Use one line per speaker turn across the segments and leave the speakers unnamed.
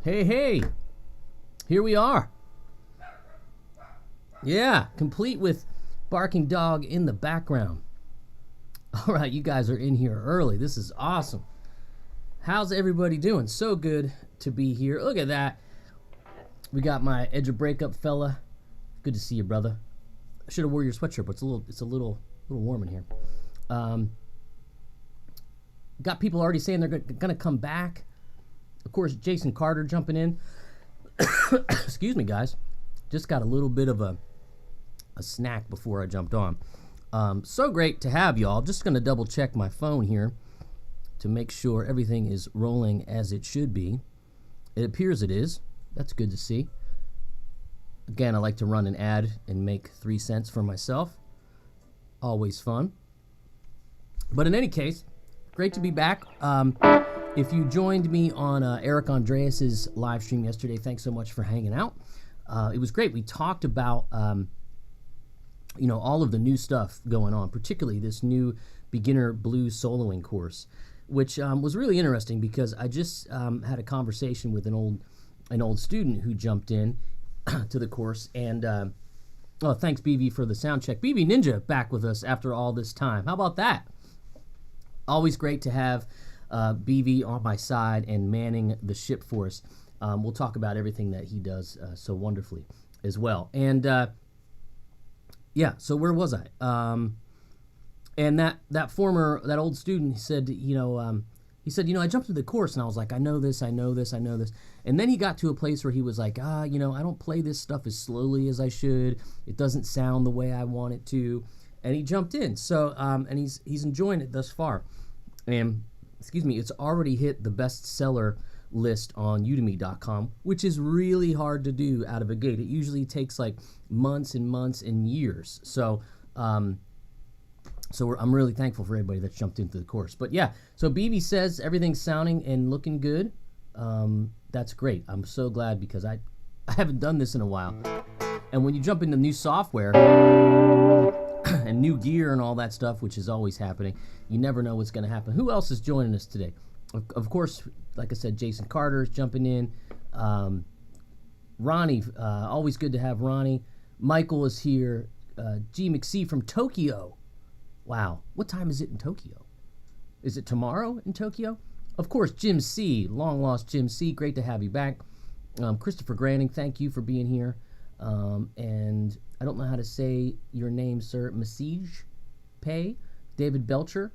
Hey, hey, here we are. Yeah, complete with barking dog in the background. All right, you guys are in here early. This is awesome. How's everybody doing? So good to be here. Look at that. We got my edge of breakup fella. Good to see you, brother. I should have wore your sweatshirt, but it's a little warm in here. Got people already saying they're gonna come back. Of course, Jason Carter jumping in. Excuse me, guys. Just got a little bit of a snack before I jumped on. So great to have y'all. Just going to double check my phone here to make sure everything is rolling as it should be. It appears it is. That's good to see. Again, I like to run an ad and make 3 cents for myself. Always fun. But in any case, great to be back. If you joined me on Eric Andreas's live stream yesterday, thanks so much for hanging out. It was great. We talked about all of the new stuff going on, particularly this new beginner blues soloing course, which was really interesting because I just had a conversation with an old student who jumped in to the course, and thanks BV for the sound check. BV Ninja back with us after all this time. How about that? Always great to have BV on my side and manning the ship for us. We'll talk about everything that he does so wonderfully as well. And so where was I? And that old student, he said, I jumped through the course and I was like, I know this. And then he got to a place where he was like, I don't play this stuff as slowly as I should. It doesn't sound the way I want it to. And he jumped in. So, and he's enjoying it thus far. And, it's already hit the bestseller list on udemy.com, which is really hard to do out of a gate. It usually takes like months and months and years. So I'm really thankful for everybody that's jumped into the course. But yeah, so BB says everything's sounding and looking good. That's great. I'm so glad because I haven't done this in a while. And when you jump into new software and new gear and all that stuff, which is always happening, you never know what's going to happen. Who else is joining us today? Of course, like I said, Jason Carter is jumping in. Ronnie, always good to have Ronnie. Michael is here. G. McC from Tokyo. Wow. What time is it in Tokyo? Is it tomorrow in Tokyo? Of course, Jim C. Long lost Jim C. Great to have you back. Christopher Granning, thank you for being here. And I don't know how to say your name, sir. Masij Pay. David Belcher.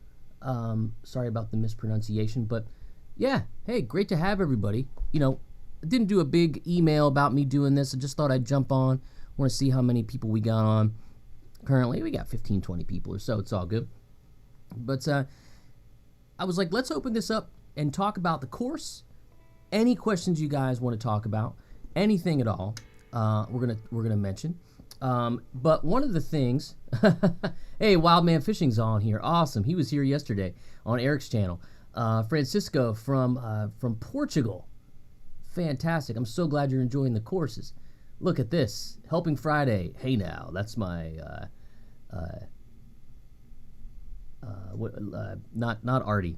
Sorry about the mispronunciation, but yeah, hey, great to have everybody. I didn't do a big email about me doing this. I just thought I'd jump on. Want to see how many people we got on. Currently, we got 15, 20 people or so. It's all good. But I was like, let's open this up and talk about the course. Any questions you guys want to talk about, anything at all, we're gonna mention. But one of the things, hey, Wildman Fishing's on here. Awesome. He was here yesterday on Eric's channel. Francisco from Portugal. Fantastic. I'm so glad you're enjoying the courses. Look at this. Helping Friday. Hey now, that's my not Artie.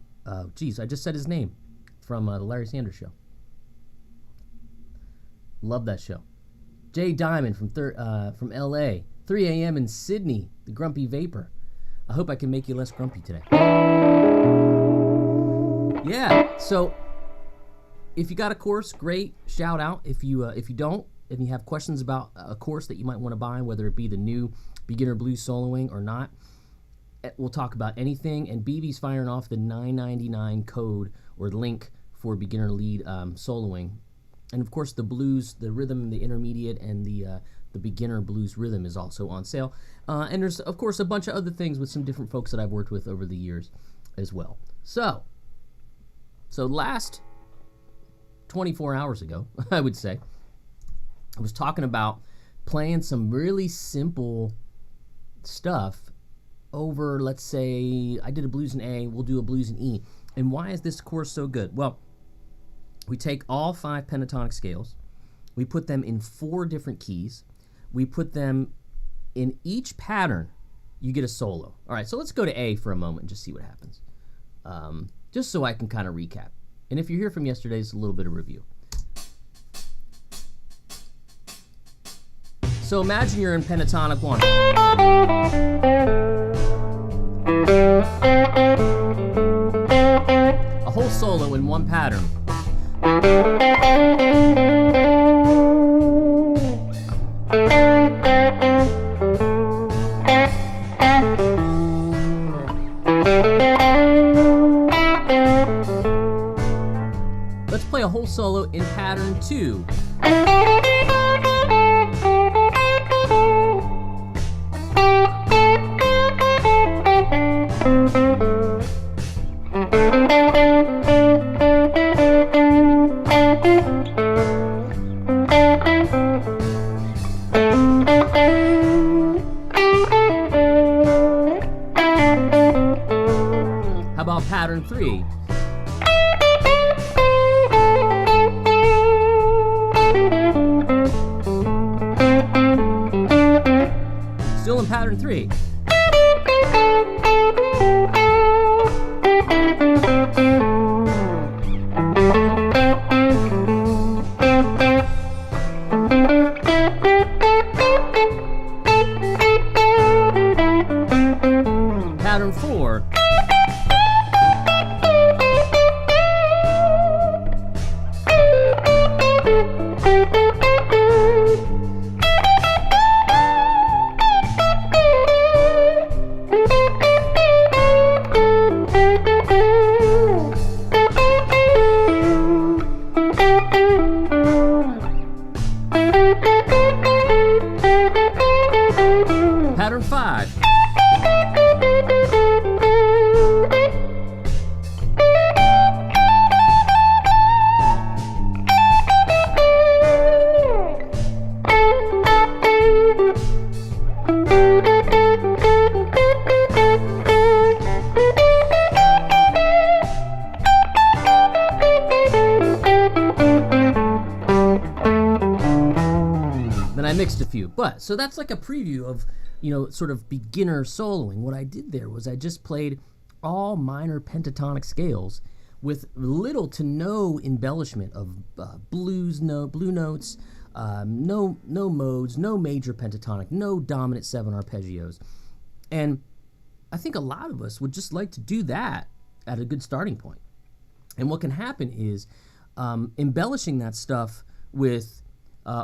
Geez, I just said his name from the Larry Sanders Show. Love that show. Jay Diamond from LA. 3 a.m. in Sydney. The Grumpy Vapor. I hope I can make you less grumpy today. Yeah. So if you got a course, great. Shout out. If you don't, and you have questions about a course that you might want to buy, whether it be the new beginner blues soloing or not, we'll talk about anything. And BB's firing off the $9.99 code or link for beginner lead soloing. And of course, the blues, the rhythm, the intermediate, and the beginner blues rhythm is also on sale. And there's, of course, a bunch of other things with some different folks that I've worked with over the years as well. So last 24 hours ago, I would say, I was talking about playing some really simple stuff over, let's say, I did a blues in A, we'll do a blues in E. And why is this course so good? Well, we take all 5 pentatonic scales, we put them in 4 different keys, we put them in each pattern, you get a solo. All right, so let's go to A for a moment and just see what happens. Just so I can kind of recap. And if you're here from yesterday, it's a little bit of review. So imagine you're in pentatonic 1. A whole solo in one pattern. Let's play a whole solo in pattern 2. How about pattern 3? Still in pattern 3. Pattern 4. Pattern 5. Then I mixed a few, but so that's like a preview of, you know, sort of beginner soloing. What I did there was I just played all minor pentatonic scales with little to no embellishment of blue notes, no modes, no major pentatonic, no dominant 7 arpeggios. And I think a lot of us would just like to do that at a good starting point. And what can happen is embellishing that stuff with,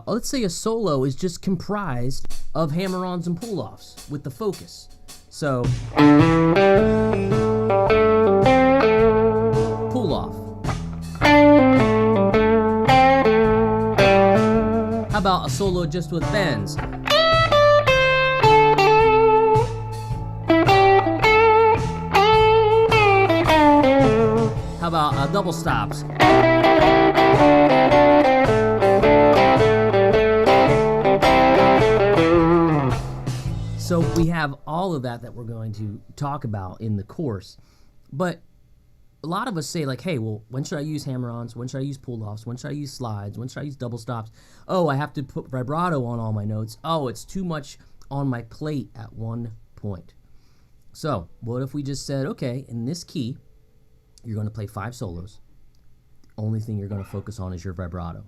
let's say a solo is just comprised of hammer-ons and pull-offs with the focus. So, pull-off. How about a solo just with bends? How about double stops? So we have all of that we're going to talk about in the course. But a lot of us say like, hey, well, when should I use hammer-ons? When should I use pull-offs? When should I use slides? When should I use double stops? Oh, I have to put vibrato on all my notes. Oh, it's too much on my plate at one point. So what if we just said, okay, in this key, you're going to play 5 solos. The only thing you're going to focus on is your vibrato.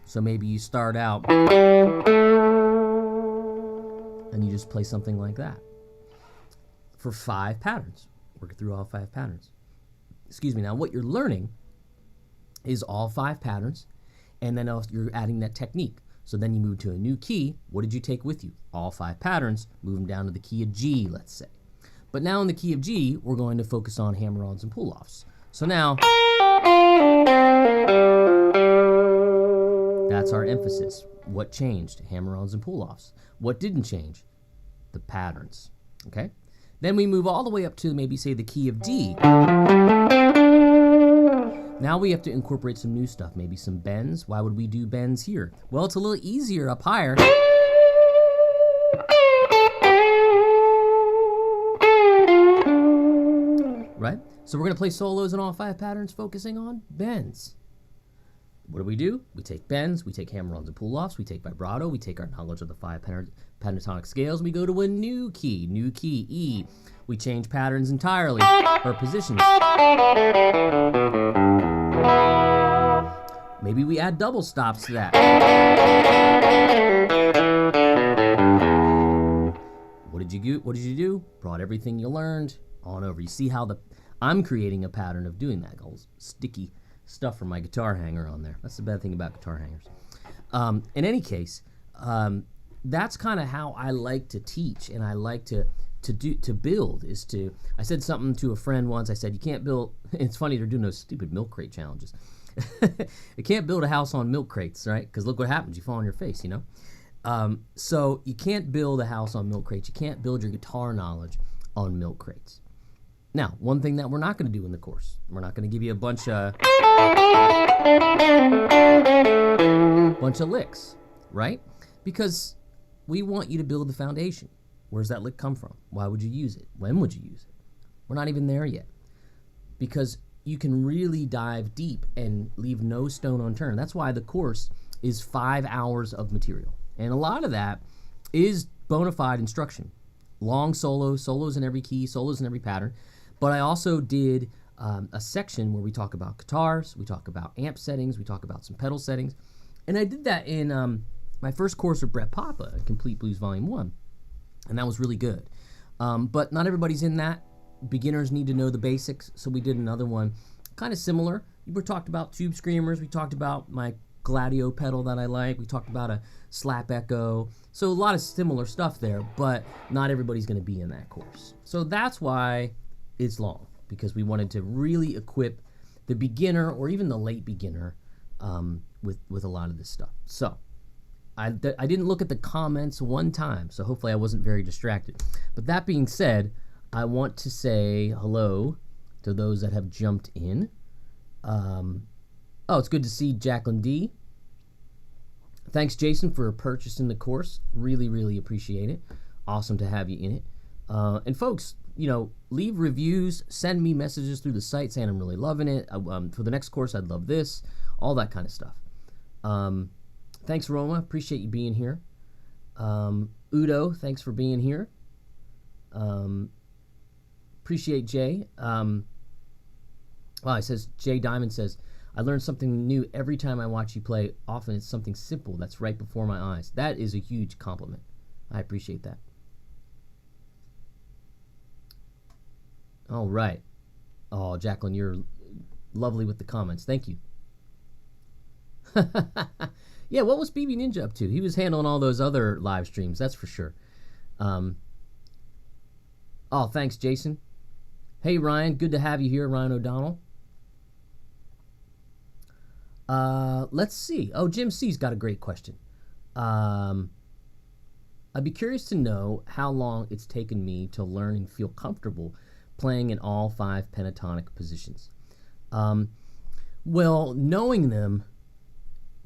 So maybe you start out and you just play something like that for 5 patterns. Work through all 5 patterns. Excuse me. Now, what you're learning is all 5 patterns, and then you're adding that technique. So then you move to a new key. What did you take with you? All 5 patterns. Move them down to the key of G, let's say. But now in the key of G, we're going to focus on hammer-ons and pull-offs. So now, that's our emphasis. What changed? Hammer-ons and pull-offs. What didn't change? The patterns. Okay? Then we move all the way up to maybe, say, the key of D. Now we have to incorporate some new stuff, maybe some bends. Why would we do bends here? Well, it's a little easier up higher. Right? So we're going to play solos in all 5 patterns focusing on bends. What do? We take bends, we take hammer-ons and pull-offs, we take vibrato, we take our knowledge of the 5 pentatonic scales, we go to a new key, E. We change patterns entirely, or positions. Maybe we add double stops to that. did you do? What did you do? Brought everything you learned on over. You see how I'm creating a pattern of doing that. All sticky stuff from my guitar hanger on there. That's the bad thing about guitar hangers. In any case, that's kind of how I like to teach, and I like to build. I said something to a friend once. I said, you can't build. It's funny, they're doing those stupid milk crate challenges. You can't build a house on milk crates, right? Because look what happens. You fall on your face, you know? So you can't build a house on milk crates. You can't build your guitar knowledge on milk crates. Now, one thing that we're not going to do in the course, we're not going to give you a bunch of licks, right? Because we want you to build the foundation. Where's that lick come from? Why would you use it? When would you use it? We're not even there yet. Because you can really dive deep and leave no stone unturned. That's why the course is 5 hours of material. And a lot of that is bona fide instruction. Long solos in every key, solos in every pattern. But I also did a section where we talk about guitars, we talk about amp settings, we talk about some pedal settings. And I did that in my first course with Brett Papa, Complete Blues Volume 1. And that was really good. But not everybody's in that. Beginners need to know the basics, so we did another one kind of similar. We talked about tube screamers, we talked about my Gladio pedal that I like, we talked about a slap echo, so a lot of similar stuff there, but not everybody's going to be in that course. So that's why it's long, because we wanted to really equip the beginner or even the late beginner with a lot of this stuff. So I didn't look at the comments one time, so hopefully I wasn't very distracted. But that being said, I want to say hello to those that have jumped in. Oh, it's good to see Jacqueline D. Thanks, Jason, for purchasing the course. Really, really appreciate it. Awesome to have you in it. And folks, you know, leave reviews, send me messages through the site saying I'm really loving it. For the next course, I'd love this, all that kind of stuff. Thanks, Roma. Appreciate you being here. Udo, thanks for being here. Appreciate Jay. It says, Jay Diamond says, I learn something new every time I watch you play. Often it's something simple that's right before my eyes. That is a huge compliment. I appreciate that. All right. Oh, Jacqueline, you're lovely with the comments. Thank you. Yeah, what was BB Ninja up to? He was handling all those other live streams, that's for sure. Oh, thanks, Jason. Hey, Ryan, good to have you here, Ryan O'Donnell. Let's see. Oh, Jim C's got a great question. I'd be curious to know how long it's taken me to learn and feel comfortable playing in all 5 pentatonic positions. Well, knowing them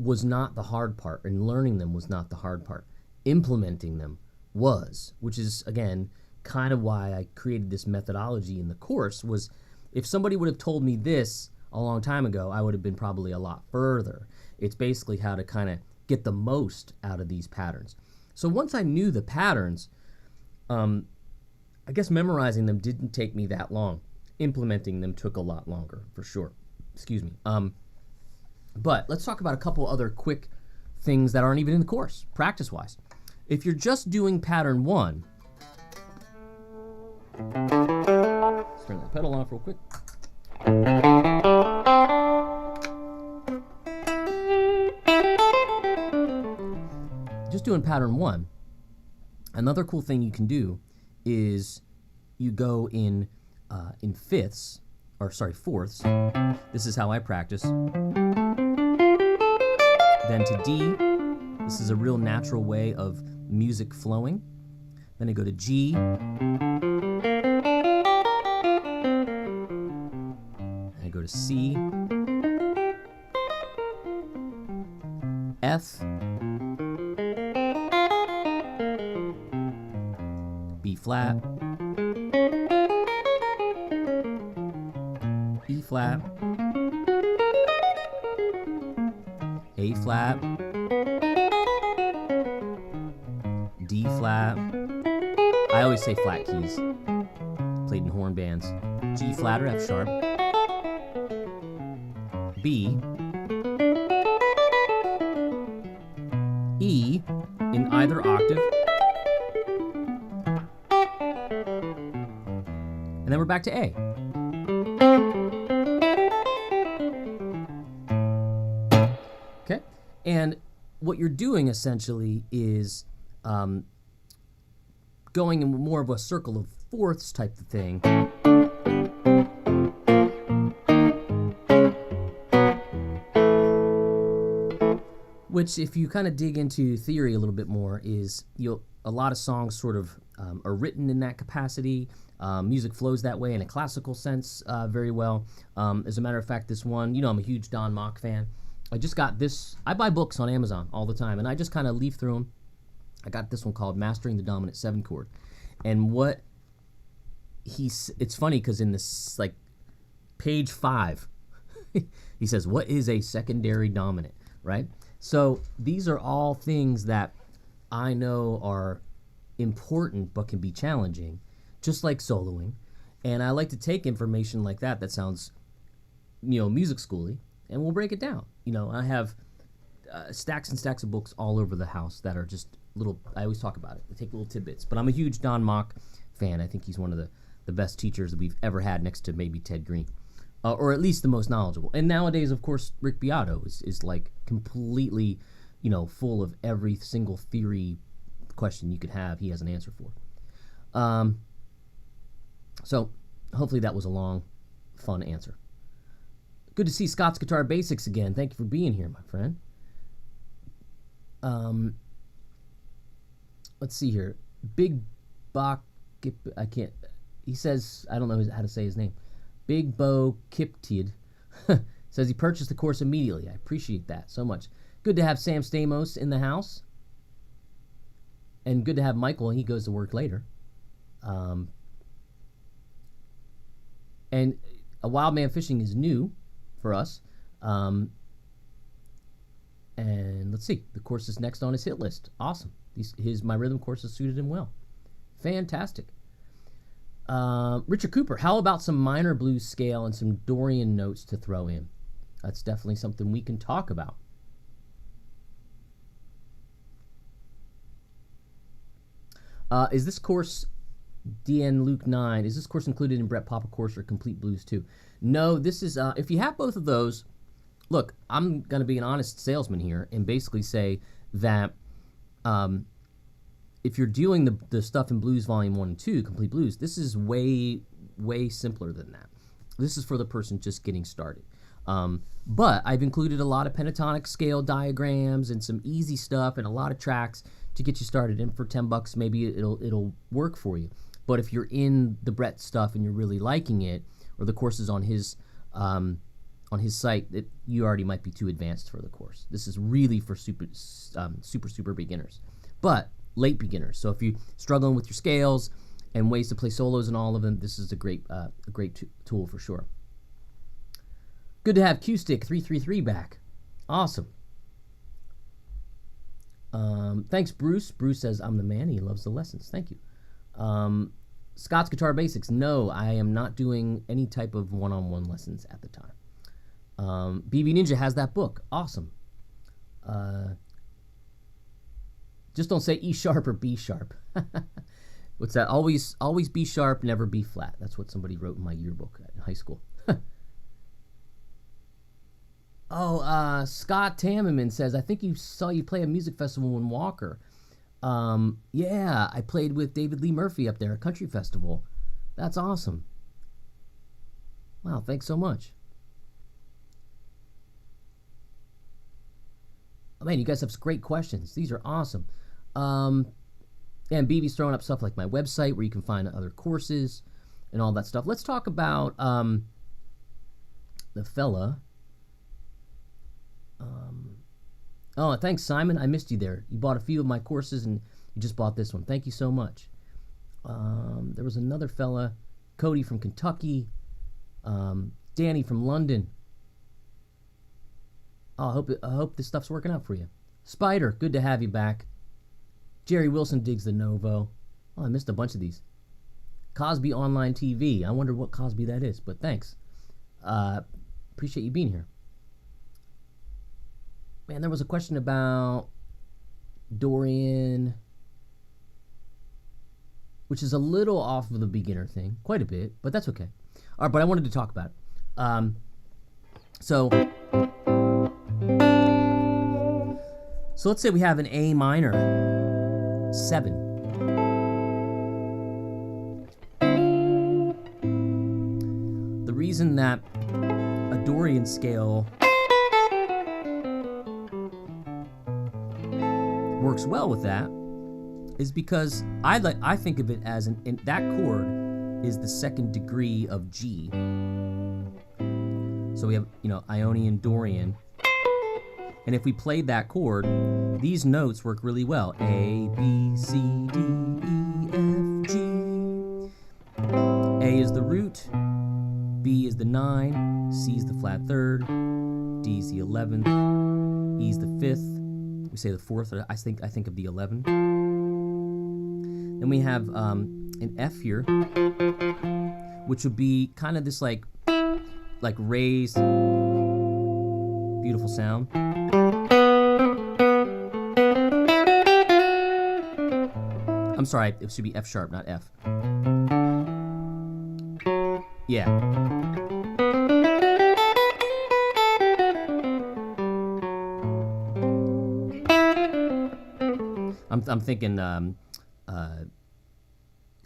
was not the hard part, and learning them was not the hard part. Implementing them was, which is, again, kind of why I created this methodology in the course. Was if somebody would have told me this a long time ago, I would have been probably a lot further. It's basically how to kind of get the most out of these patterns. So once I knew the patterns, I guess memorizing them didn't take me that long. Implementing them took a lot longer, for sure. Excuse me. But let's talk about a couple other quick things that aren't even in the course, practice-wise. If you're just doing pattern 1, let's turn that pedal off real quick. Just doing pattern 1, another cool thing you can do is you go in fifths, or sorry, fourths. This is how I practice. Then to D. This is a real natural way of music flowing. Then I go to G. I go to C. F. B flat. E flat. A flat, D flat. I always say flat keys, played in horn bands. G flat or F sharp. B. E in either octave. then we're back to A. Okay, and what you're doing essentially is going in more of a circle of fourths type of thing. Which, if you kind of dig into theory a little bit more, is a lot of songs sort of are written in that capacity. Music flows that way in a classical sense very well. As a matter of fact, this one, I'm a huge Dunlop fan. I just got this. I buy books on Amazon all the time, and I just kind of leaf through them. I got this one called Mastering the Dominant 7 Chord. And what it's funny because in this, like, page 5, he says, what is a secondary dominant, right? So these are all things that I know are important but can be challenging, just like soloing. And I like to take information like that sounds, music schooly, and we'll break it down. I have stacks and stacks of books all over the house that are just little, I always talk about it. I take little tidbits. But I'm a huge Dunlop fan. I think he's one of the best teachers that we've ever had, next to maybe Ted Green. Or at least the most knowledgeable. And nowadays, of course, Rick Beato is like completely, full of every single theory question you could have. He has an answer for. So hopefully that was a long, fun answer. Good to see Scott's Guitar Basics again. Thank you for being here, my friend. Let's see here. Big Bok, I can't. He says, I don't know how to say his name. Big Bo Kiptid says he purchased the course immediately. I appreciate that so much. Good to have Sam Stamos in the house. And good to have Michael. He goes to work later. And a Wild Man Fishing is new for us. And let's see. The course is next on his hit list. Awesome. My rhythm courses suited him well. Fantastic. Richard Cooper, how about some minor blues scale and some Dorian notes to throw in? That's definitely something we can talk about. Is this course, DN Luke 9, is this course included in Brett Papa course or Complete Blues 2? No, this is, if you have both of those, look, I'm going to be an honest salesman here and basically say that if you're doing the stuff in Blues Volume 1 and 2, Complete Blues, this is way, way simpler than that. This is for the person just getting started. But I've included a lot of pentatonic scale diagrams and some easy stuff and a lot of tracks to get you started. And for $10, maybe it'll work for you. But if you're in the Brett stuff and you're really liking it, or the course is on his site, you already might be too advanced for the course. This is really for super beginners. But late beginners. So if you're struggling with your scales and ways to play solos and all of them, this is a great tool for sure. Good to have Q-Stick 333 back. Awesome. Thanks, Bruce. Bruce says, I'm the man. He loves the lessons. Thank you. Scott's Guitar Basics. No, I am not doing any type of one-on-one lessons at the time. BB Ninja has that book. Awesome. Just don't say E sharp or B sharp. What's that? Always B sharp, never B flat. That's what somebody wrote in my yearbook in high school. Scott Tammerman says, I think saw you play a music festival in Walker. Yeah, I played with David Lee Murphy up there, a country festival. That's awesome. Wow, thanks so much. Oh, man, you guys have great questions. These are awesome. And BB's throwing up stuff like my website where you can find other courses and all that stuff. Let's talk about the fella. Oh, thanks, Simon. I missed you there. You bought a few of my courses and you just bought this one. Thank you so much. There was another fella, Cody from Kentucky, Danny from London. Oh, I hope this stuff's working out for you. Spider, good to have you back. Jerry Wilson digs the Novo. Oh, I missed a bunch of these. Cosby Online TV. I wonder what Cosby that is, but thanks. Appreciate you being here. Man, there was a question about Dorian which is a little off of the beginner thing, quite a bit, but that's okay. All right, but I wanted to talk about it. So let's say we have an A minor 7. The reason that a Dorian scale works well with that is because I think of it as that chord is the 2nd degree of G. So we have, Ionian, Dorian. And if we played that chord, these notes work really well. A, B, C, D, E, F, G. A is the root, B is the 9, C is the flat 3rd, D is the 11th, E is the 5th. We say the 4th, I think of the 11th. Then we have an F here, which would be kind of this like raised, beautiful sound. I'm sorry, it should be F sharp, not F. Yeah. I'm thinking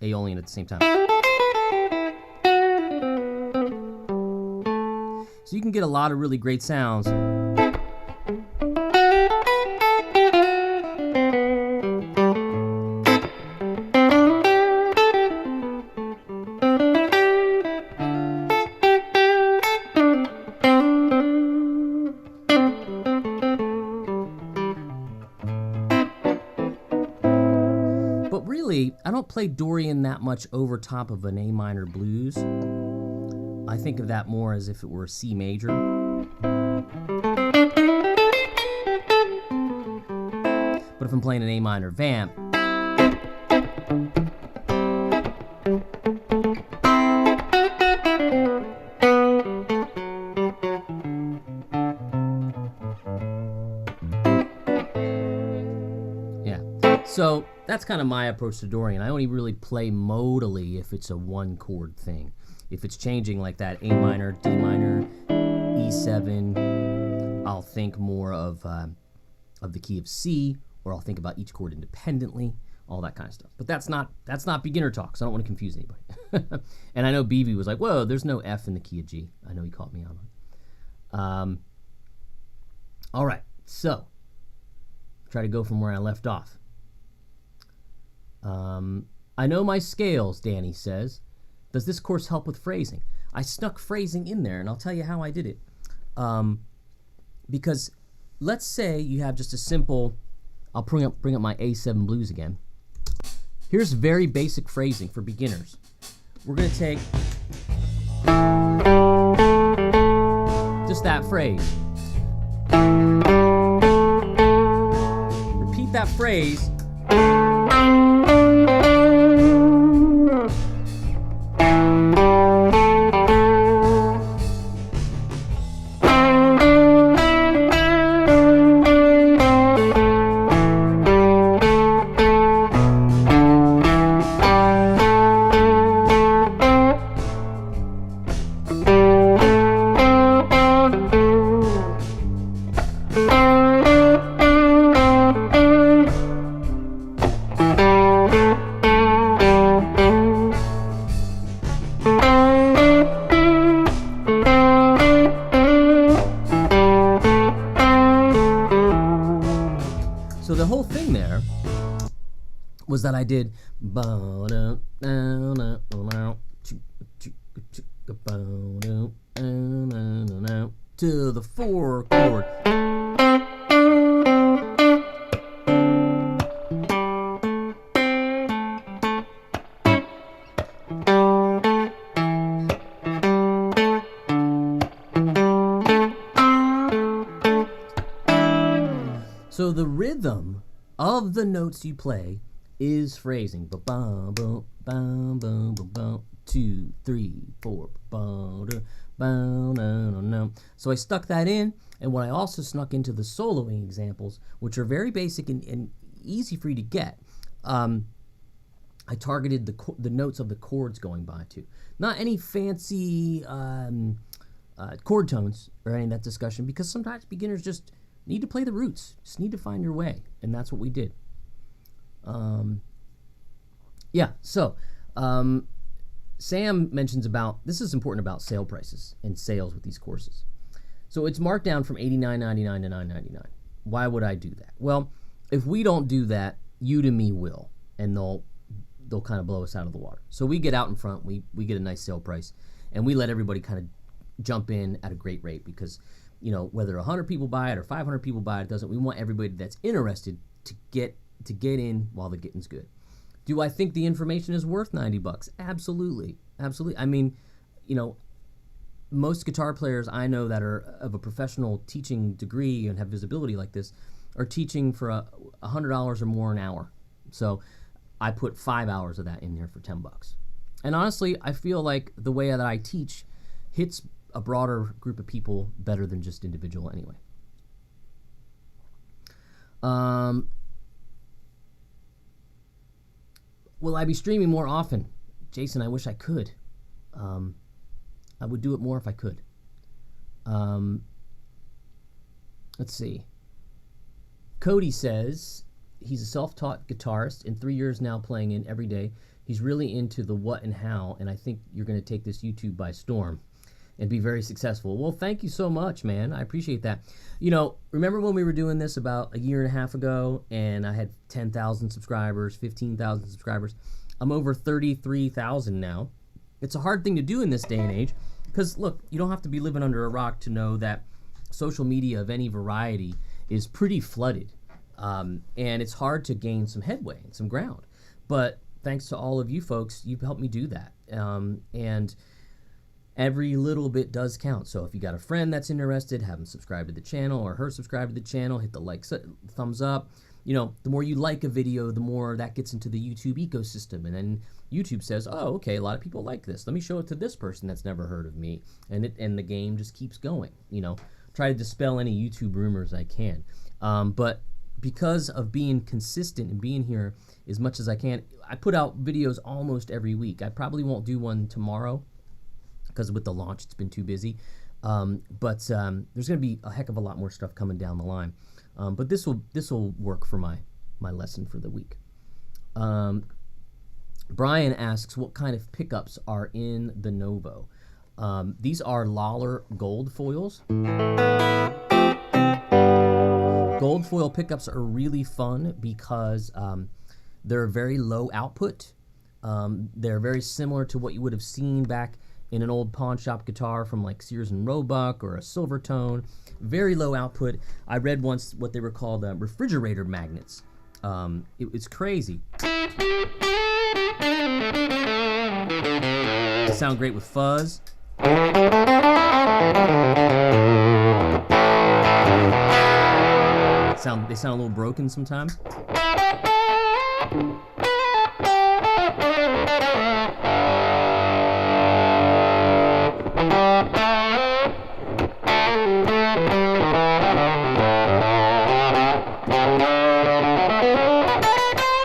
Aeolian at the same time. So you can get a lot of really great sounds. But really, I don't play Dorian that much over top of an A minor blues. I think of that more as if it were a C major. But if I'm playing an A minor vamp, yeah. So that's kind of my approach to Dorian. I only really play modally if it's a 1-chord thing. If it's changing like that, A minor, D minor, E7, I'll think more of the key of C, or I'll think about each chord independently, all that kind of stuff. But that's not beginner talk, so I don't want to confuse anybody. And I know BB was like, whoa, there's no F in the key of G. I know he called me out on it. All right, so try to go from where I left off. I know my scales, Danny says. Does this course help with phrasing? I snuck phrasing in there, and I'll tell you how I did it. Because let's say you have just a simple, I'll bring up my A7 blues again. Here's very basic phrasing for beginners. We're going to take just that phrase. Repeat that phrase. Was that I did to the 4 chord. So the rhythm of the notes you play is phrasing. Ba-bum, bum, bum, bum, bum, bum, 2, 3, 4. So I stuck that in, and what I also snuck into the soloing examples, which are very basic and easy for you to get. I targeted the notes of the chords going by to. Not any fancy chord tones or any of that discussion, because sometimes beginners just need to play the roots, just need to find your way, and that's what we did. Sam mentions about, this is important about sale prices and sales with these courses. So it's marked down from $89.99 to $9.99. Why would I do that? Well, if we don't do that, Udemy will, and they'll kind of blow us out of the water. So we get out in front, we get a nice sale price, and we let everybody kind of jump in at a great rate, because, you know, whether 100 people buy it or 500 people buy it, we want everybody that's interested to get in while the getting's good. Do I think the information is worth $90? Absolutely. Absolutely. I mean, you know, most guitar players I know that are of a professional teaching degree and have visibility like this are teaching for $100 or more an hour. So I put 5 hours of that in here for $10. And honestly, I feel like the way that I teach hits a broader group of people better than just individual anyway. Will I be streaming more often? Jason, I wish I could. I would do it more if I could. Let's see. Cody says he's a self-taught guitarist and 3 years now playing in every day. He's really into the what and how, and I think you're going to take this YouTube by storm and be very successful. Well, thank you so much, man. I appreciate that. You know, remember when we were doing this about a year and a half ago, and I had 10,000 subscribers, 15,000 subscribers? I'm over 33,000 now. It's a hard thing to do in this day and age, because, look, you don't have to be living under a rock to know that social media of any variety is pretty flooded, and it's hard to gain some headway and some ground. But thanks to all of you folks, you've helped me do that, and every little bit does count. So if you got a friend that's interested, have them subscribe to the channel, or her subscribe to the channel, hit the like, thumbs up. You know, the more you like a video, the more that gets into the YouTube ecosystem, and then YouTube says, oh, okay, a lot of people like this. Let me show it to this person that's never heard of me, and the game just keeps going. You know, try to dispel any YouTube rumors I can. But because of being consistent and being here as much as I can, I put out videos almost every week. I probably won't do one tomorrow, because with the launch, it's been too busy. But there's going to be a heck of a lot more stuff coming down the line. But this will work for my lesson for the week. Brian asks, what kind of pickups are in the Novo? These are Lawler gold foils. Gold foil pickups are really fun because they're very low output. They're very similar to what you would have seen back in an old pawn shop guitar from like Sears and Roebuck or a Silvertone. Very low output. I read once what they were called refrigerator magnets. It's crazy. They sound great with fuzz. They sound a little broken sometimes.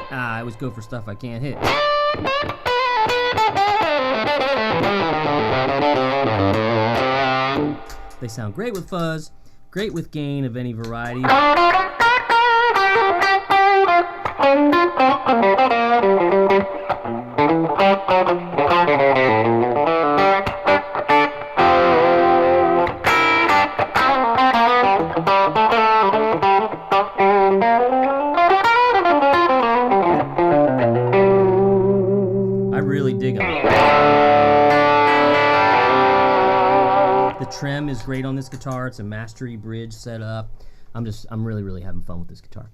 I always go for stuff I can't hit. They sound great with fuzz, great with gain of any variety. I really dig them. The trem is great on this guitar. It's a Mastery bridge setup. I'm really, really having fun with this guitar.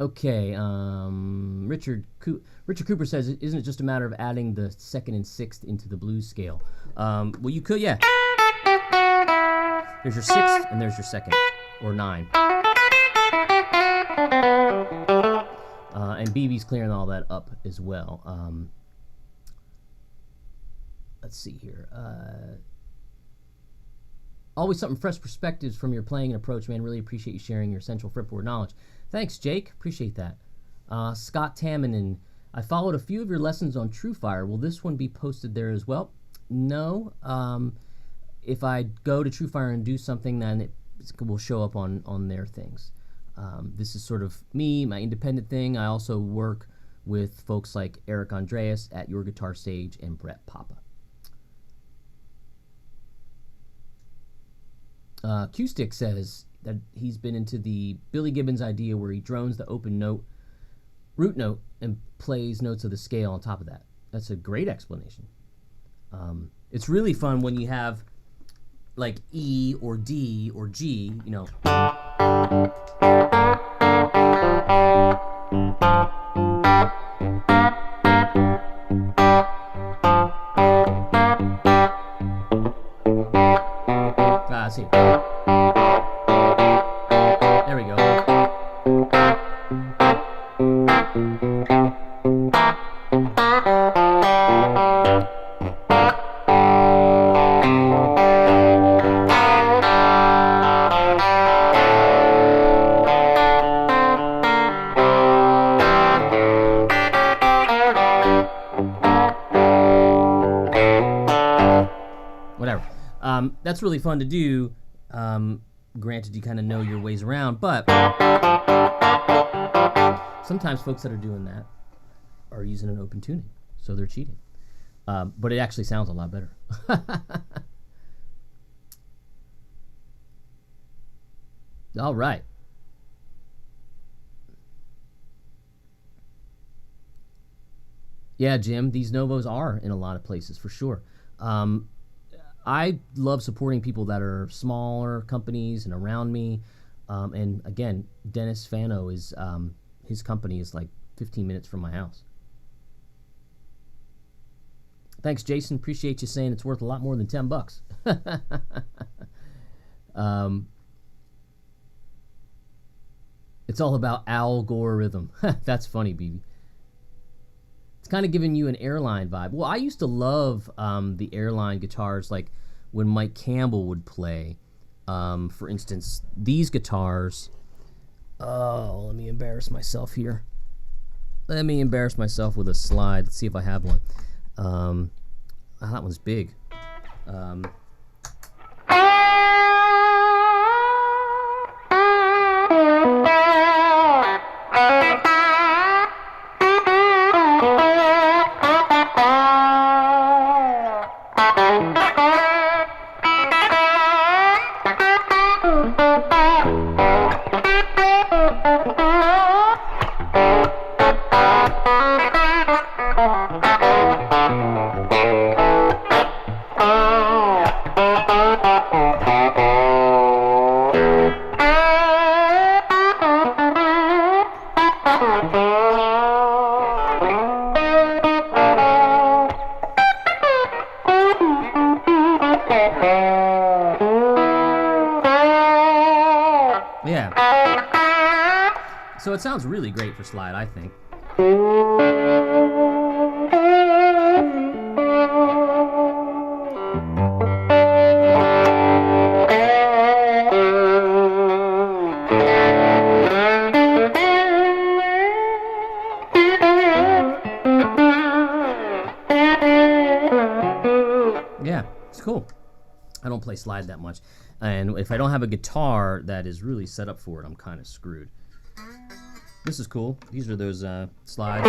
Okay, Richard Cooper says, isn't it just a matter of adding the second and sixth into the blues scale? Well, you could, yeah. There's your sixth and there's your second, or 9. And BB's clearing all that up as well. Let's see here. Always something fresh perspectives from your playing and approach, man. Really appreciate you sharing your essential fretboard knowledge. Thanks, Jake. Appreciate that. Scott Tamminen, I followed a few of your lessons on TrueFire. Will this one be posted there as well? No. If I go to TrueFire and do something, then it will show up on their things. This is sort of me, my independent thing. I also work with folks like Eric Andreas at Your Guitar Sage and Brett Papa. Q-Stick says that he's been into the Billy Gibbons idea where he drones the open note, root note, and plays notes of the scale on top of that. That's a great explanation. It's really fun when you have like E or D or G, you know. See. There we go. Whatever. That's really fun to do. Granted, you kind of know your ways around, but sometimes folks that are doing that are using an open tuning, so they're cheating. But it actually sounds a lot better. All right. Yeah, Jim, these Novos are in a lot of places for sure. I love supporting people that are smaller companies and around me. And again, Dennis Fano is his company is like 15 minutes from my house. Thanks, Jason. Appreciate you saying it's worth a lot more than $10. It's all about algorithm. That's funny, BB. It's kind of giving you an airline vibe. Well, I used to love the airline guitars, like when Mike Campbell would play. For instance, these guitars. Oh, let me embarrass myself here. Let me embarrass myself with a slide. Let's see if I have one. That one's big. So it sounds really great for slide, I think. Yeah, it's cool. I don't play slide that much. And if I don't have a guitar that is really set up for it, I'm kind of screwed. This is cool. These are those slides.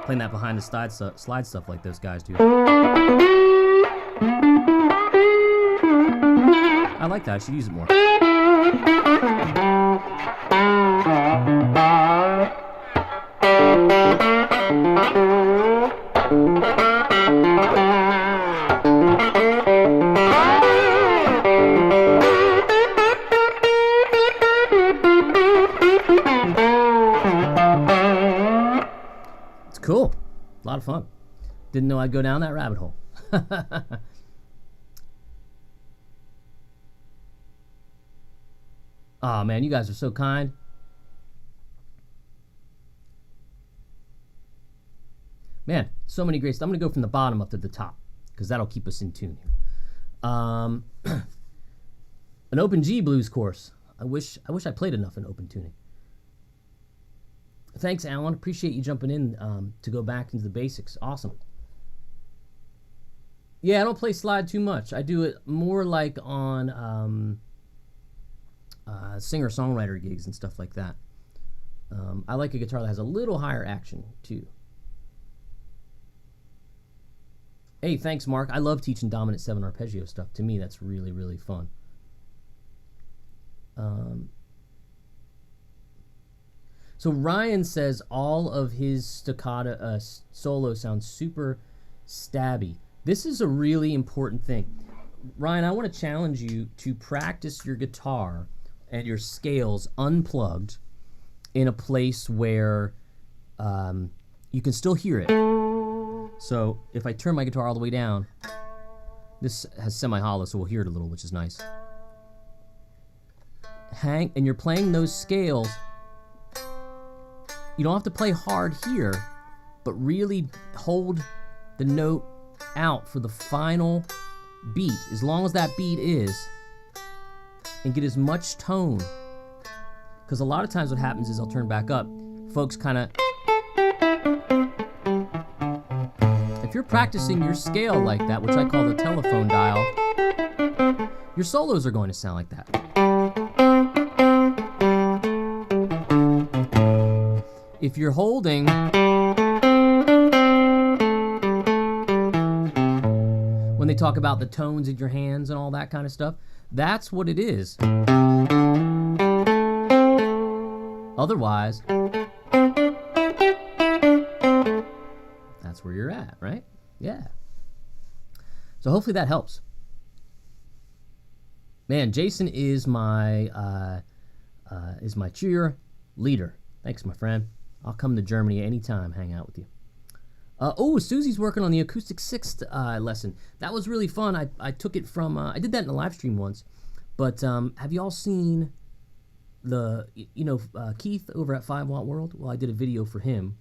Playing that behind the slide stuff like those guys do. I like that. I should use it more. Cool. A lot of fun. Didn't know I'd go down that rabbit hole. Oh, man, you guys are so kind. Man, so many great stuff. I'm going to go from the bottom up to the top because that'll keep us in tune here. An open G blues course. I wish I played enough in open tuning. Thanks, Alan. Appreciate you jumping in to go back into the basics. Awesome. Yeah, I don't play slide too much. I do it more like on singer-songwriter gigs and stuff like that. I like a guitar that has a little higher action, too. Hey, thanks, Mark. I love teaching dominant 7 arpeggio stuff. To me, that's really, really fun. So Ryan says all of his staccato solo sounds super stabby. This is a really important thing. Ryan, I want to challenge you to practice your guitar and your scales unplugged in a place where you can still hear it. So if I turn my guitar all the way down, this has semi-hollow, so we'll hear it a little, which is nice. And you're playing those scales. You don't have to play hard here, but really hold the note out for the final beat, as long as that beat is, and get as much tone. Because a lot of times what happens is I'll turn back up. Folks kind of... If you're practicing your scale like that, which I call the telephone dial, your solos are going to sound like that. If you're holding... When they talk about the tones in your hands and all that kind of stuff, that's what it is. Otherwise, that's where you're at, right? Yeah. So hopefully that helps. Man, Jason is my cheer leader. Thanks, my friend. I'll come to Germany anytime, hang out with you. Oh, Susie's working on the acoustic sixth lesson. That was really fun. I took it from, I did that in a live stream once. But have you all seen Keith over at 5 Watt World? Well, I did a video for him,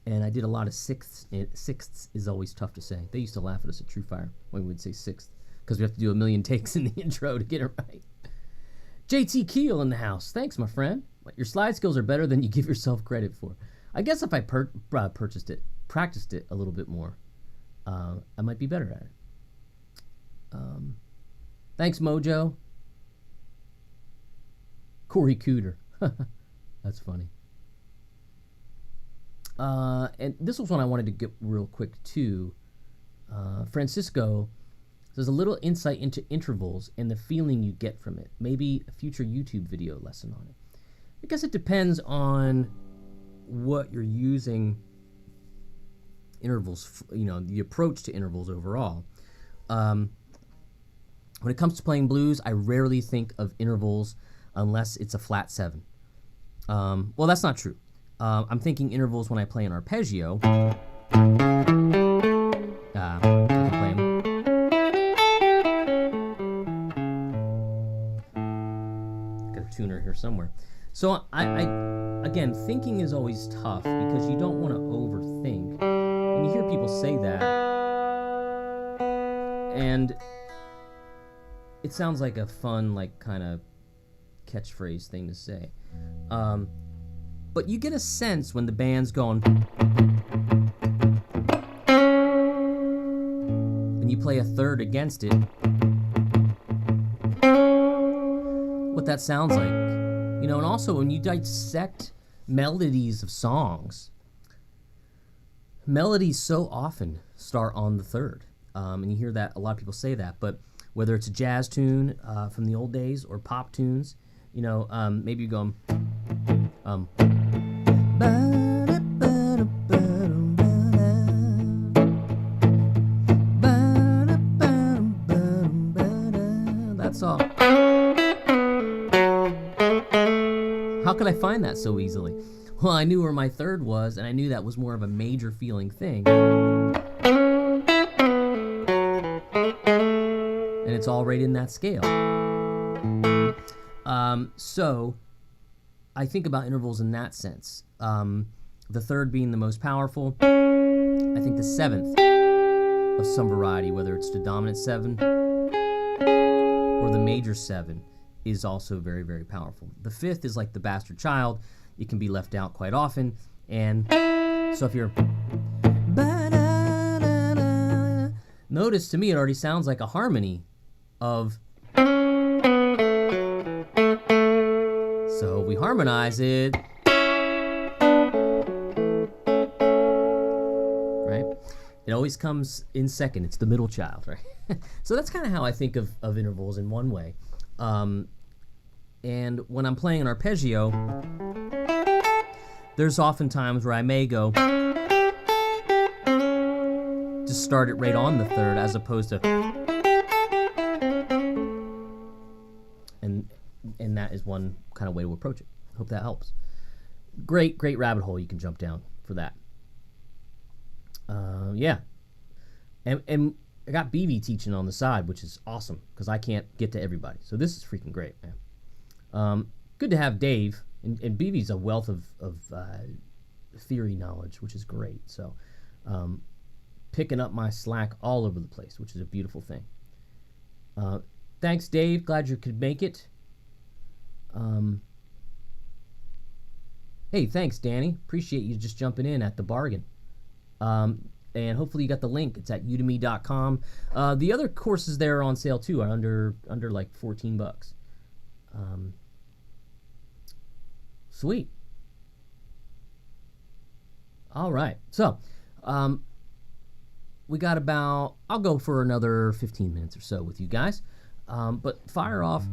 and I did a lot of sixths. Sixths is always tough to say. They used to laugh at us at True Fire when we would say sixth, because we have to do a million takes in the intro to get it right. JT Keel in the house. Thanks, my friend. Your slide skills are better than you give yourself credit for. I guess if I practiced it a little bit more, I might be better at it. Thanks, Mojo. Corey Cooter. That's funny. And this was one I wanted to get real quick, too. Francisco says a little insight into intervals and the feeling you get from it. Maybe a future YouTube video lesson on it. I guess it depends on what you're using intervals, the approach to intervals overall. When it comes to playing blues, I rarely think of intervals unless it's a flat 7. Well, that's not true. I'm thinking intervals when I play an arpeggio. I can play them. Got a tuner here somewhere. So I again, thinking is always tough because you don't want to overthink. And you hear people say that, and it sounds like a fun, kind of catchphrase thing to say. But you get a sense when the band's going, and you play a third against it, what that sounds like. And also when you dissect melodies of songs, melodies so often start on the third. And you hear that, a lot of people say that, but whether it's a jazz tune from the old days or pop tunes, maybe you go, that's all. How could I find that so easily? Well, I knew where my third was, and I knew that was more of a major feeling thing. And it's all right in that scale. So I think about intervals in that sense. The third being the most powerful. I think the seventh of some variety, whether it's the dominant 7 or the major 7, is also very, very powerful. The fifth is like the bastard child. It can be left out quite often. And so if you're... Notice to me it already sounds like a harmony of... So we harmonize it... Right? It always comes in second. It's the middle child, right? So that's kind of how I think of intervals in one way. And when I'm playing an arpeggio, there's often times where I may go just start it right on the third as opposed to, and that is one kind of way to approach it. Hope that helps. Great rabbit hole you can jump down for that. Yeah, and I got BB teaching on the side, which is awesome because I can't get to everybody. So this is freaking great, man. Good to have Dave, and BB's a wealth of theory knowledge, which is great. So picking up my slack all over the place, which is a beautiful thing. Thanks, Dave. Glad you could make it. Hey, thanks, Danny. Appreciate you just jumping in at the bargain. And hopefully you got the link. It's at udemy.com. The other courses there are on sale too, are under like $14. Sweet. All right. So, we got about, I'll go for another 15 minutes or so with you guys. But fire off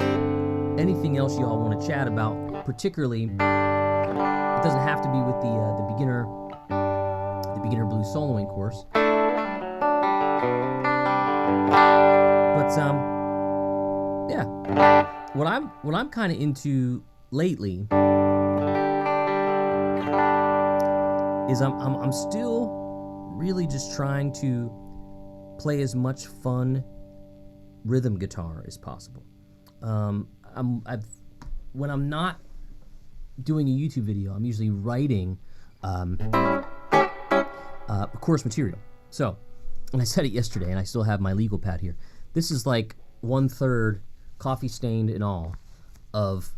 anything else you all want to chat about, particularly, it doesn't have to be with the beginner blues soloing course. But yeah, what I'm kind of into lately is I'm still really just trying to play as much fun rhythm guitar as possible. When I'm not doing a YouTube video, I'm usually writing course material. So, and I said it yesterday, and I still have my legal pad here. This is like 1/3 coffee stained and all of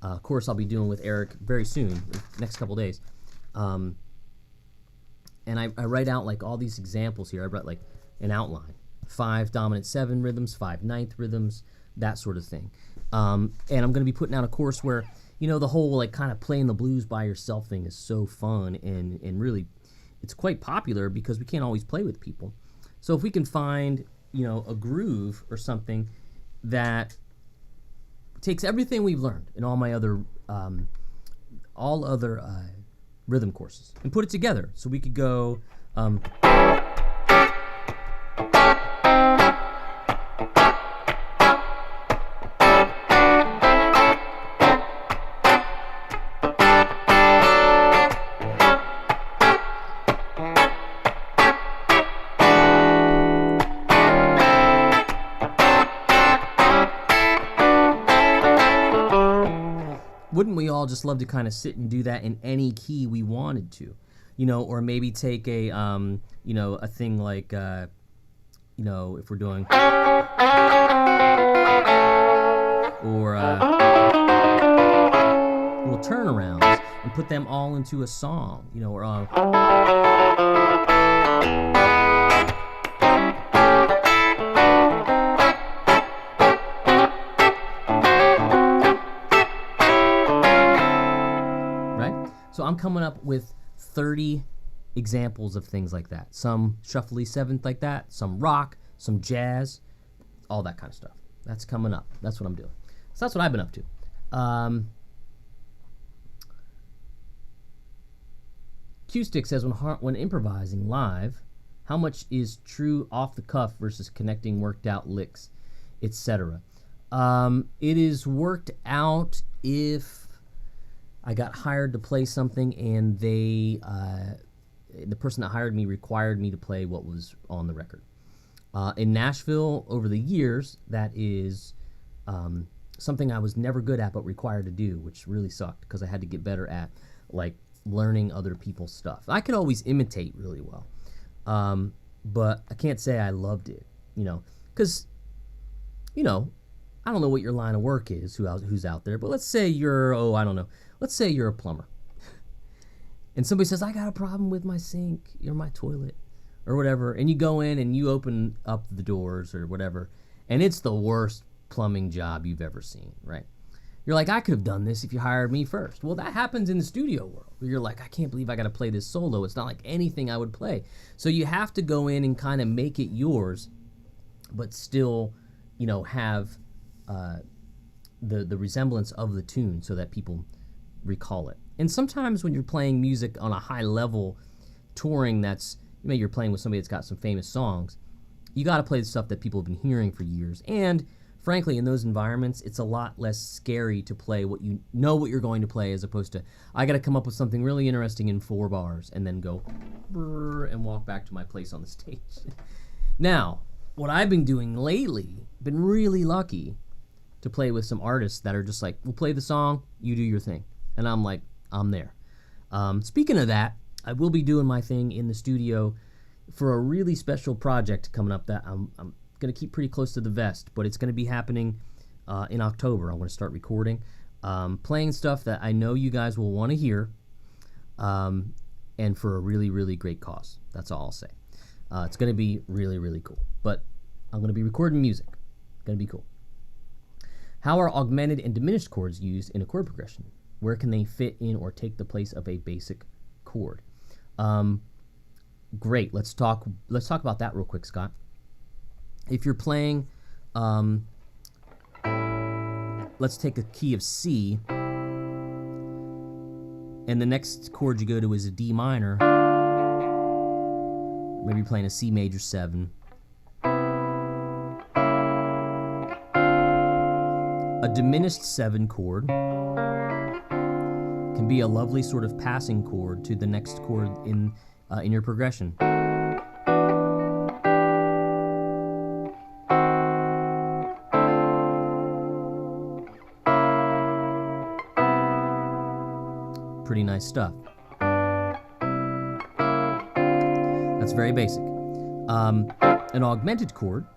a course I'll be doing with Eric very soon, next couple days. And I write out like all these examples here. I write like an outline, 5 dominant 7 rhythms, 5 ninth rhythms, that sort of thing. And I'm going to be putting out a course where, you know, the whole like kind of playing the blues by yourself thing is so fun and really it's quite popular because we can't always play with people. So if we can find, you know, a groove or something that takes everything we've learned in all my other rhythm courses and put it together, so we could go wouldn't we all just love to kind of sit and do that in any key we wanted to, you know, or maybe take a, you know, a thing like, you know, if we're doing, or little turnarounds and put them all into a song, you know, or so I'm coming up with 30 examples of things like that. Some shuffly 7th like that, some rock, some jazz, all that kind of stuff. That's coming up. That's what I'm doing. So that's what I've been up to. Q-Stick says, when improvising live, how much is true off the cuff versus connecting worked out licks, etc.? It is worked out if I got hired to play something and the person that hired me required me to play what was on the record. In Nashville, over the years, that is something I was never good at but required to do, which really sucked because I had to get better at like learning other people's stuff. I could always imitate really well, but I can't say I loved it, you know, because, you know, I don't know what your line of work is, who's out there, but let's say you're, I don't know. Let's say you're a plumber. And somebody says, I got a problem with my sink or my toilet or whatever. And you go in and you open up the doors or whatever. And it's the worst plumbing job you've ever seen, right? You're like, I could have done this if you hired me first. Well, that happens in the studio world. Where you're like, I can't believe I got to play this solo. It's not like anything I would play. So you have to go in and kind of make it yours, but still, have the resemblance of the tune so that people recall it. And sometimes when you're playing music on a high level, touring you're playing with somebody that's got some famous songs, you got to play the stuff that people have been hearing for years. And frankly, in those environments, it's a lot less scary to play what you know what you're going to play, as opposed to, I got to come up with something really interesting in 4 bars and then go and walk back to my place on the stage. Now, what I've been doing lately, been really lucky to play with some artists that are just like, we'll play the song, you do your thing. And I'm like, I'm there. Speaking of that, I will be doing my thing in the studio for a really special project coming up that I'm going to keep pretty close to the vest, but it's going to be happening in October. I'm going to start recording, playing stuff that I know you guys will want to hear, and for a really, really great cause. That's all I'll say. It's going to be really, really cool. But I'm going to be recording music. Going to be cool. How are augmented and diminished chords used in a chord progression? Where can they fit in or take the place of a basic chord? Great. Let's talk about that real quick, Scott. If you're playing, let's take a key of C, and the next chord you go to is a D minor. Maybe you're playing a C major 7. A diminished 7 chord can be a lovely sort of passing chord to the next chord in your progression. Pretty nice stuff. That's very basic. An augmented chord,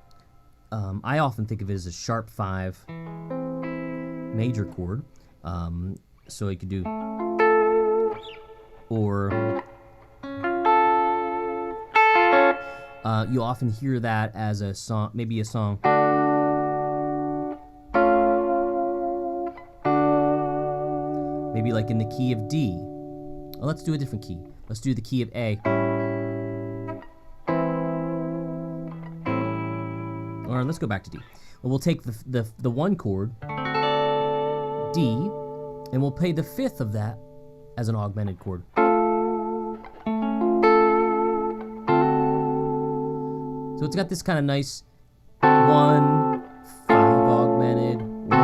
I often think of it as a sharp 5 major chord. So you could do, or you often hear that as a song, maybe a song. Maybe like in the key of D. Well, let's do a different key. Let's do the key of A. Or let's go back to D. Well, we'll take the 1 chord, D, and we'll play the 5th of that as an augmented chord. So it's got this kind of nice 1, 5 augmented, 1.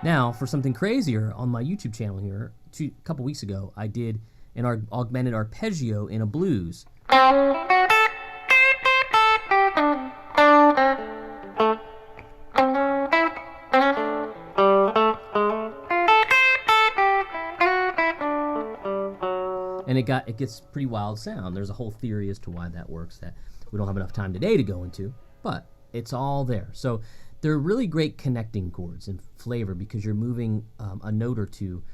Now, for something crazier, on my YouTube channel here, a couple weeks ago, I did an augmented arpeggio in a blues. And it gets pretty wild sound. There's a whole theory as to why that works that we don't have enough time today to go into, but it's all there. So they're really great connecting chords and flavor because you're moving a note or two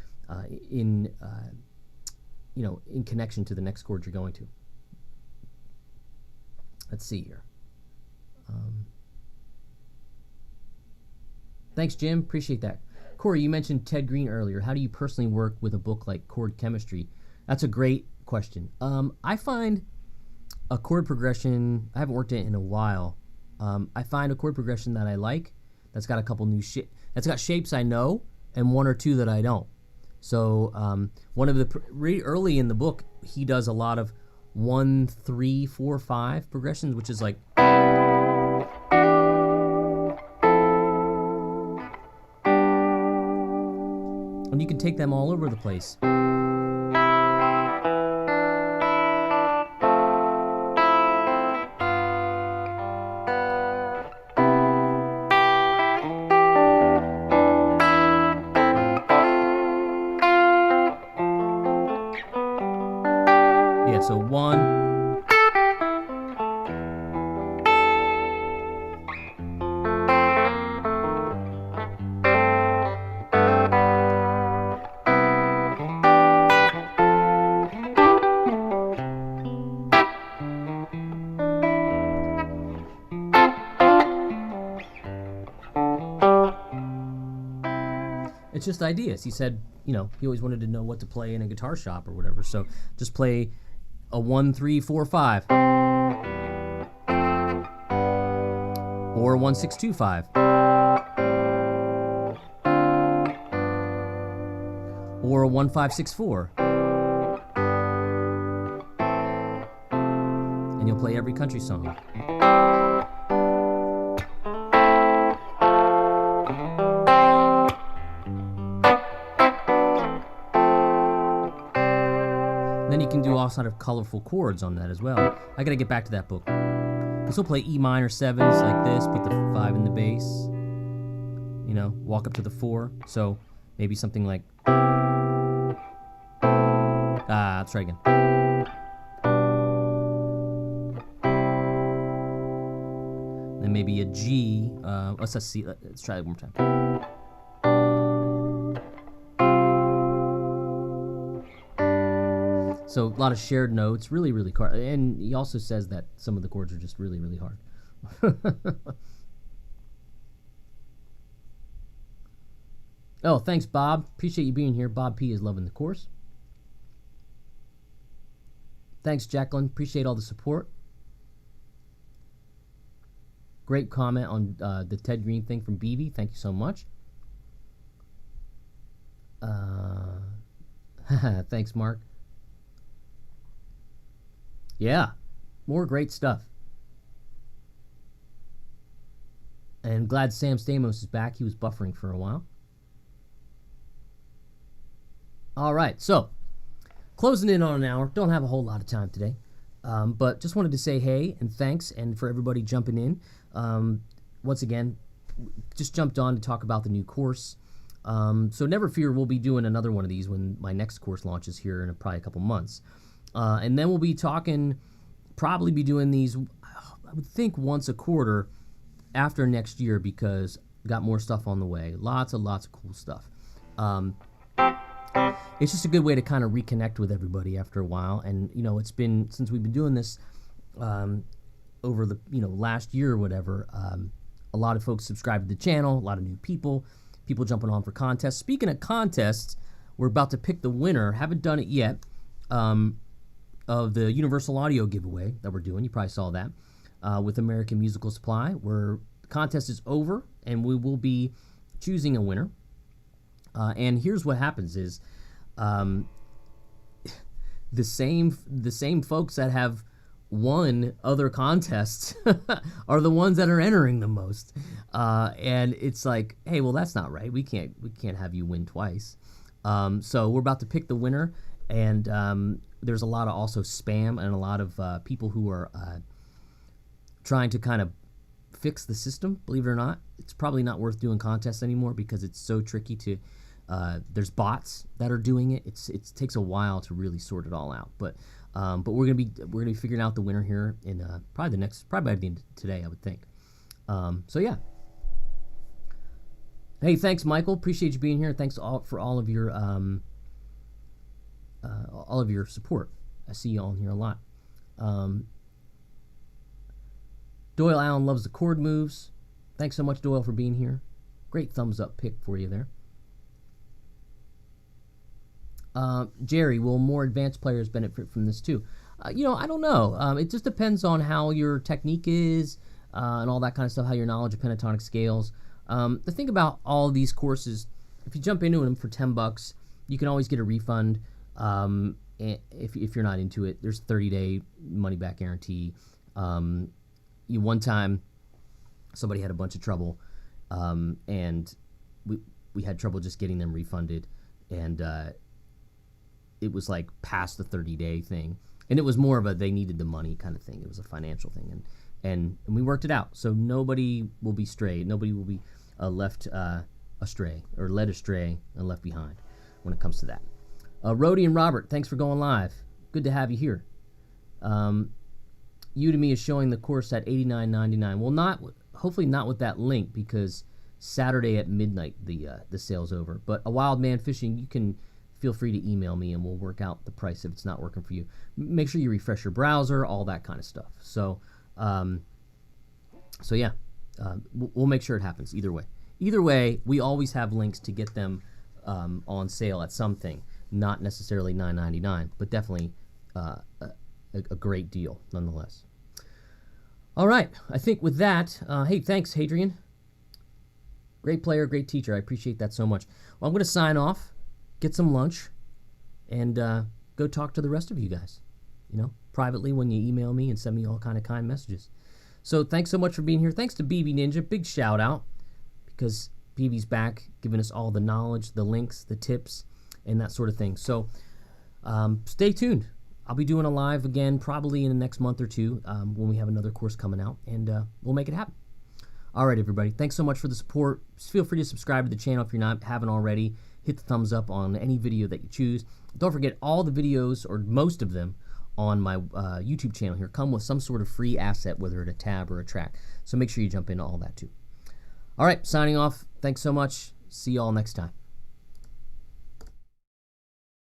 in connection to the next chord you're going to. Let's see here. Thanks, Jim. Appreciate that. Corey, you mentioned Ted Green earlier. How do you personally work with a book like Chord Chemistry? That's a great question. I find a chord progression, I haven't worked it in a while. I find a chord progression that I like, that's got a couple new that's got shapes I know, and 1 or 2 that I don't. So one of the, early in the book, he does a lot of 1, 3, 4, 5 progressions, which is like, and you can take them all over the place. So 1, It's just ideas. He said, you know, he always wanted to know what to play in a guitar shop or whatever. So just play a 1, 3, 4, 5, or a 1, 6, 2, 5, or a 1, 5, 6, 4, and you'll play every country song. Then you can do all sort of colorful chords on that as well. I gotta get back to that book. This will play E minor 7s like this, put the 5 in the bass, you know, walk up to the 4. So maybe something like, let's try again. Then maybe a G, let's see, let's try it one more time. So a lot of shared notes, really, really hard. And he also says that some of the chords are just really, really hard. Oh, thanks, Bob. Appreciate you being here. Bob P is loving the course. Thanks, Jacqueline. Appreciate all the support. Great comment on the Ted Green thing from BB. Thank you so much. Thanks, Mark. Yeah, more great stuff. And glad Sam Stamos is back. He was buffering for a while. All right, so closing in on an hour. Don't have a whole lot of time today, but just wanted to say hey and thanks, and for everybody jumping in. Once again, just jumped on to talk about the new course. So never fear, we'll be doing another one of these when my next course launches here in probably a couple months. And then we'll be probably be doing these, I would think, once a quarter after next year, because got more stuff on the way. Lots of cool stuff. It's just a good way to kind of reconnect with everybody after a while. And, you know, it's been, since we've been doing this over the, last year or whatever, a lot of folks subscribed to the channel, a lot of new people jumping on for contests. Speaking of contests, we're about to pick the winner. Haven't done it yet. Of the Universal Audio giveaway that we're doing. You probably saw that with American Musical Supply, where the contest is over and we will be choosing a winner. And here's what happens is the same folks that have won other contests are the ones that are entering the most. And it's like, hey, well, that's not right. We can't have you win twice. So we're about to pick the winner, and there's a lot of also spam and a lot of people who are trying to kind of fix the system. Believe it or not, it's probably not worth doing contests anymore because it's so tricky to. There's bots that are doing it. It takes a while to really sort it all out. But we're gonna be figuring out the winner here in probably by the end of today, I would think. So yeah. Hey, thanks, Michael. Appreciate you being here. Thanks for all of your support. I see you all in here a lot. Doyle Allen loves the chord moves. Thanks so much, Doyle, for being here. Great thumbs up pick for you there. Jerry, will more advanced players benefit from this too? I don't know. It just depends on how your technique is and all that kind of stuff, how your knowledge of pentatonic scales. The thing about all of these courses, if you jump into them for $10, you can always get a refund. If you're not into it, there's a 30-day money-back guarantee. One time, somebody had a bunch of trouble, and we had trouble just getting them refunded, and it was like past the 30-day thing, and it was more of a they needed the money kind of thing. It was a financial thing, and we worked it out. So nobody will be strayed. Nobody will be left astray or led astray and left behind when it comes to that. Rhodey and Robert, thanks for going live. Good to have you here. Udemy is showing the course at $89.99. Well, hopefully not with that link, because Saturday at midnight the sale's over. But A Wild Man Fishing, you can feel free to email me and we'll work out the price if it's not working for you. Make sure you refresh your browser, all that kind of stuff. So yeah, we'll make sure it happens either way. Either way, we always have links to get them on sale at something. Not necessarily $9.99, but definitely a great deal nonetheless. All right, I think with that, hey, thanks, Hadrian. Great player, great teacher. I appreciate that so much. Well, I'm going to sign off, get some lunch, and go talk to the rest of you guys, privately when you email me and send me all kind of kind messages. So thanks so much for being here. Thanks to BB Ninja. Big shout out, because BB's back giving us all the knowledge, the links, the tips, and that sort of thing. So stay tuned. I'll be doing a live again probably in the next month or two when we have another course coming out, and we'll make it happen. All right, everybody. Thanks so much for the support. Just feel free to subscribe to the channel if you're haven't already. Hit the thumbs up on any video that you choose. Don't forget, all the videos, or most of them, on my YouTube channel here come with some sort of free asset, whether it's a tab or a track. So make sure you jump into all that too. All right, signing off. Thanks so much. See you all next time.